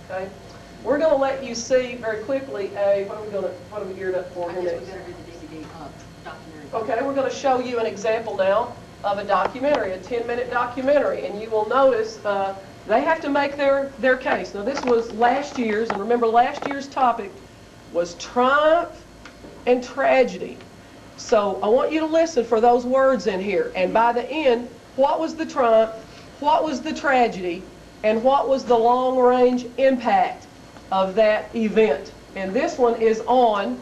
Okay? We're going to let you see very quickly what are we geared up for I here guess next? we better do the DVD documentary. Okay, we're going to show you an example now of a documentary, a 10-minute documentary, and you will notice they have to make their case. Now this was last year's, and remember last year's topic was triumph and tragedy. So I want you to listen for those words in here, and by the end, what was the triumph, what was the tragedy, and what was the long-range impact of that event. And this one is on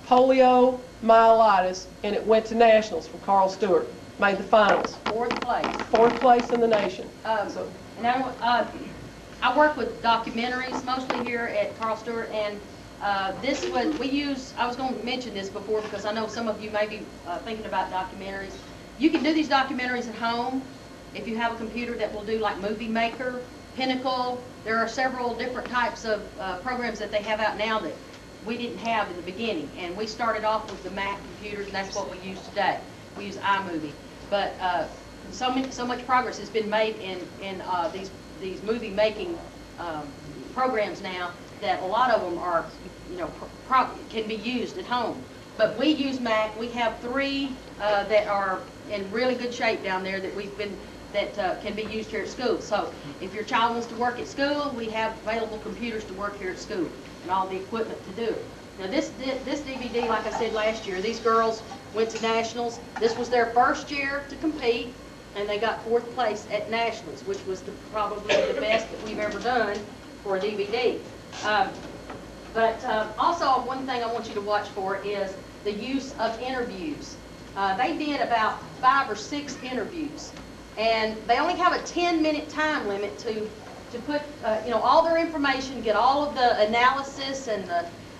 poliomyelitis, and it went to nationals for Carl Stewart. Made the finals. Fourth place. Fourth place in the nation. And I work with documentaries mostly here at Carl Stewart, and this was, I was going to mention this before because I know some of you may be thinking about documentaries. You can do these documentaries at home if you have a computer that will do like Movie Maker, Pinnacle. There are several different types of programs that they have out now that we didn't have in the beginning. And we started off with the Mac computers, and that's what we use today. We use iMovie. But so much progress has been made in these movie making programs now that a lot of them are, can be used at home. But we use Mac. We have 3 that are in really good shape down there that can be used here at school. So if your child wants to work at school, we have available computers to work here at school and all the equipment to do it. Now this DVD, like I said last year, these girls went to nationals. This was their first year to compete, and they got 4th place at nationals, which was probably the best that we've ever done for a DVD. Also, one thing I want you to watch for is the use of interviews. They did about 5 or 6 interviews, and they only have a 10-minute time limit to put all their information, get all of the analysis and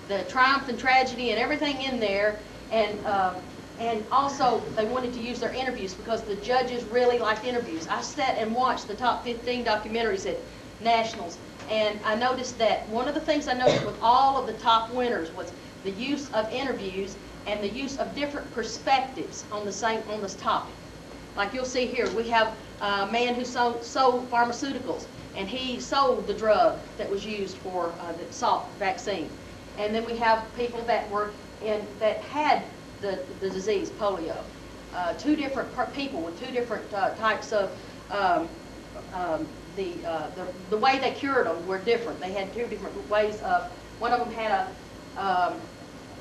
the triumph and tragedy and everything in there, and also they wanted to use their interviews because the judges really liked interviews. I sat and watched the top 15 documentaries at nationals, and I noticed that one of the things I noticed with all of the top winners was the use of interviews and the use of different perspectives on this topic. Like you'll see here, we have a man who sold pharmaceuticals, and he sold the drug that was used for the Salk vaccine. And then we have people that had the disease, polio. 2 different people with 2 different types of the way they cured them were different. They had 2 different ways of. One of them had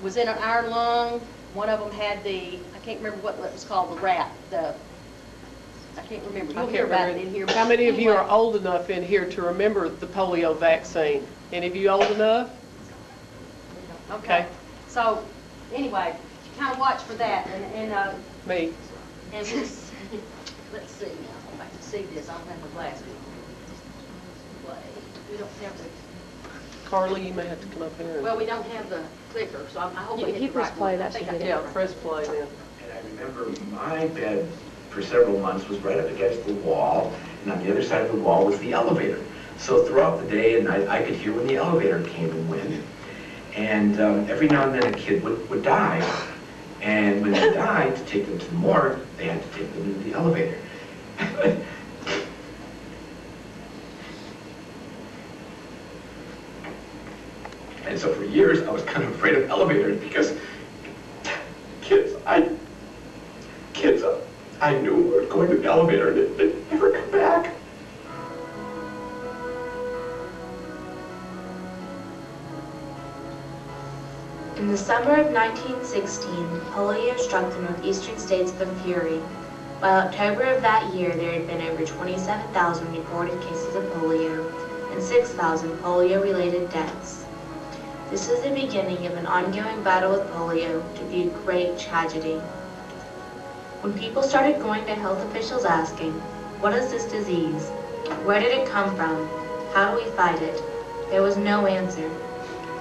was in an iron lung. One of them had I can't remember what it was called, the rat. I can't remember. You'll hear about it in here. How many of you are old enough in here to remember the polio vaccine? Any of you old enough? Okay. So, anyway, kind of watch for that. Me. And let's see now. If I can see this, I don't have my glasses. We don't have the. Carly, you may have to come up here. Well, we don't have the clicker, so I hope I hit the press right play, one. that should get it. Yeah, press play then. And I remember my bed for several months was right up against the wall, and on the other side of the wall was the elevator. So throughout the day and night, I could hear when the elevator came and went. And every now and then a kid would die. And when they died, to take them to the morgue, they had to take them into the elevator. And so for years, I was kind of afraid of elevators because kids I knew were going to the elevator and they'd never come back. In the summer of 1916, polio struck the northeastern states with a fury. By October of that year, there had been over 27,000 reported cases of polio and 6,000 polio-related deaths. This was the beginning of an ongoing battle with polio to be a great tragedy. When people started going to health officials asking, "What is this disease? Where did it come from? How do we fight it?" there was no answer.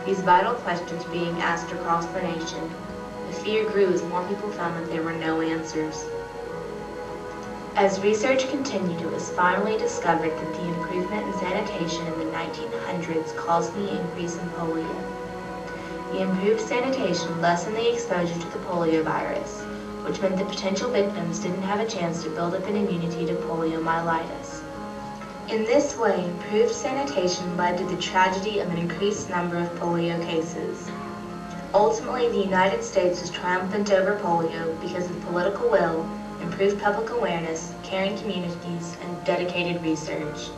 These vital questions being asked across the nation, the fear grew as more people found that there were no answers. As research continued, it was finally discovered that the improvement in sanitation in the 1900s caused the increase in polio. The improved sanitation lessened the exposure to the polio virus, which meant that potential victims didn't have a chance to build up an immunity to poliomyelitis. In this way, improved sanitation led to the tragedy of an increased number of polio cases. Ultimately, the United States was triumphant over polio because of political will, improved public awareness, caring communities, and dedicated research.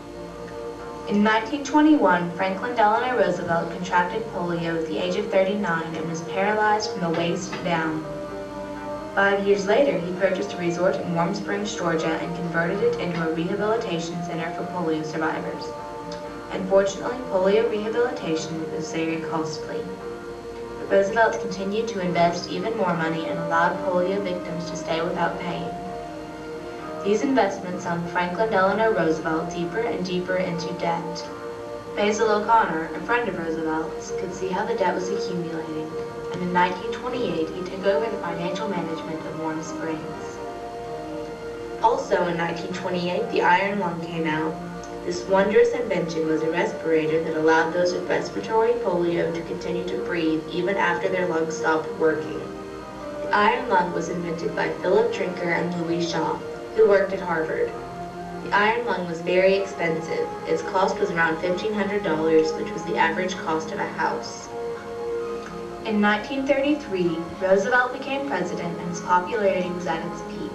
In 1921, Franklin Delano Roosevelt contracted polio at the age of 39 and was paralyzed from the waist down. 5 years later, he purchased a resort in Warm Springs, Georgia, and converted it into a rehabilitation center for polio survivors. Unfortunately, polio rehabilitation was very costly. But Roosevelt continued to invest even more money and allowed polio victims to stay without paying. These investments sunk Franklin Delano Roosevelt deeper and deeper into debt. Basil O'Connor, a friend of Roosevelt's, could see how the debt was accumulating, and in 1928 he took over the financial management of Warm Springs. Also in 1928, the iron lung came out. This wondrous invention was a respirator that allowed those with respiratory polio to continue to breathe even after their lungs stopped working. The iron lung was invented by Philip Drinker and Louis Shaw, who worked at Harvard. The iron lung was very expensive. Its cost was around $1,500, which was the average cost of a house. In 1933, Roosevelt became president and his popularity was at its peak.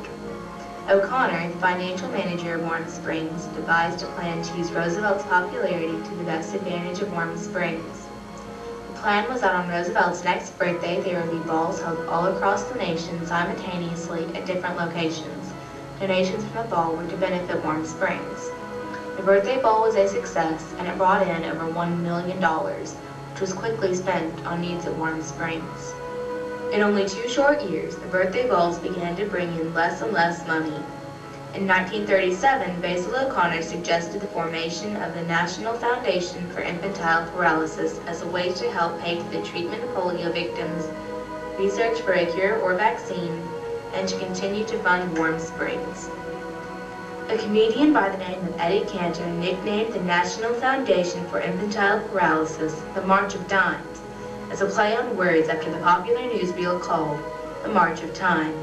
O'Connor, the financial manager of Warm Springs, devised a plan to use Roosevelt's popularity to the best advantage of Warm Springs. The plan was that on Roosevelt's next birthday there would be balls held all across the nation simultaneously at different locations. Donations from the ball were to benefit Warm Springs. The birthday ball was a success, and it brought in over $1 million, which was quickly spent on needs at Warm Springs. In only 2 short years, the birthday balls began to bring in less and less money. In 1937, Basil O'Connor suggested the formation of the National Foundation for Infantile Paralysis as a way to help pay for the treatment of polio victims, research for a cure or vaccine, and to continue to fund Warm Springs. A comedian by the name of Eddie Cantor nicknamed the National Foundation for Infantile Paralysis the March of Dimes, as a play on words after the popular newsreel called The March of Time.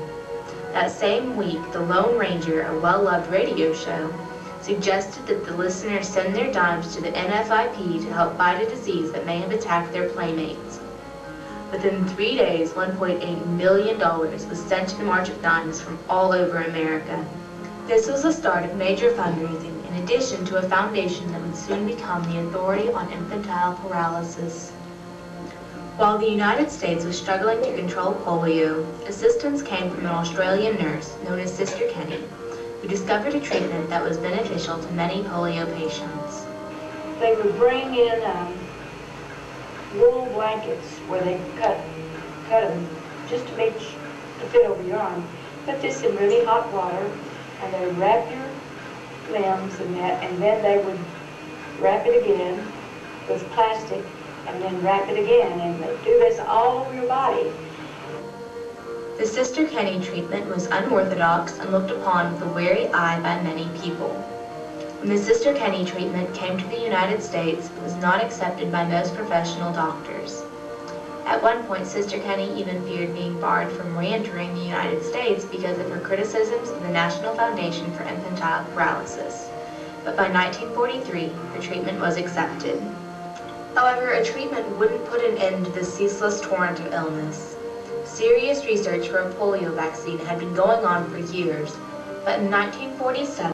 That same week, The Lone Ranger, a well-loved radio show, suggested that the listeners send their dimes to the NFIP to help fight a disease that may have attacked their playmates. Within 3 days, $1.8 million was sent to the March of Dimes from all over America. This was the start of major fundraising, in addition to a foundation that would soon become the authority on infantile paralysis. While the United States was struggling to control polio, assistance came from an Australian nurse known as Sister Kenny, who discovered a treatment that was beneficial to many polio patients. They would bring in wool blankets where they cut them just to fit over your arm. Put this in really hot water, and they would wrap your limbs in that, and then they would wrap it again with plastic, and then wrap it again, and they do this all over your body. The Sister Kenny treatment was unorthodox and looked upon with a wary eye by many people. When the Sister Kenny treatment came to the United States, it was not accepted by most professional doctors. At one point, Sister Kenny even feared being barred from re-entering the United States because of her criticisms of the National Foundation for Infantile Paralysis. But by 1943, her treatment was accepted. However, a treatment wouldn't put an end to the ceaseless torrent of illness. Serious research for a polio vaccine had been going on for years, but in 1947,